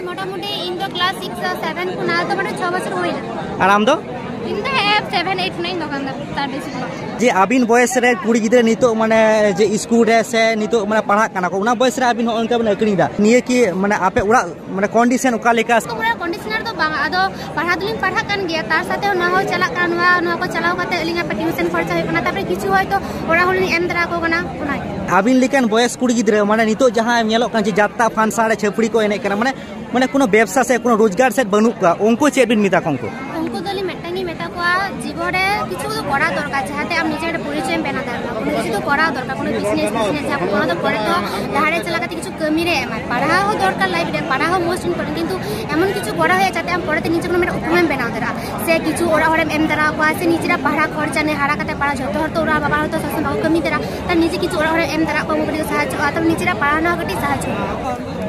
मोटामुटी इन दो क्लास 6 और 7 को ना तो बड़े 6 बছর होइना। और आम दो? इन दो है 7 8 9 दुकानदार तार बेसी जे आबिन बयस रे कुड़ी गिद्रा नितो माने जे स्कूल रे से नितो माने पढ़ा काना को उना बयस रे आबिन हो उनका बन अकनीदा निये की माने आपे उड़ा माने कंडीशन उका लेका तो पूरा कंडीशनर तो बांग आदो पढ़ा दुलिन पढ़ा कान गया तार साथे ना हो चला कानवा ना को चलाओ काते अलिंगा पे ट्यूशन खर्चा होय कना तापर किछु होय तो ओरा होलिन एम दरा को कना उना आबिन लेकन बयस कुड़ी गिद्रा माने नितो जहां नेलो कान जे जात्ता फांसा रे छपड़ी को एने कना माने माने कोनो व्यवसाय से कोनो रोजगार से बनु का उनको चेक बिन मिता कोंको उनको दली मेटांगी मेटा को जीवरे किछु तो करा दरकार चाहते हम निजे परिचय बेना दरकार कोनो किछु तो करा दरकार कोनो बिजनेस आप कोनो तो करे तो धारे चला काते किछु कमी रे एम पढ़ा हो दरकार लाइफ रे पढ़ा हो मोस्ट इम्पोर्टेंट किंतु एमन किछु करा होय चाहते हम पढ़ते निजे कोनो मेटा उपमान बेना दरा से किछु ओरा होरे एम दरा को से निजेरा पढ़ा खर्चा ने हारा काते पढ़ा जतो हर तो ओरा बाबा हो तो ससन कमी दरा त निजे किछु ओरा होरे एम दरा को मुके साहाय्य आ त निजेरा पढ़ा ना कटी साहाय्य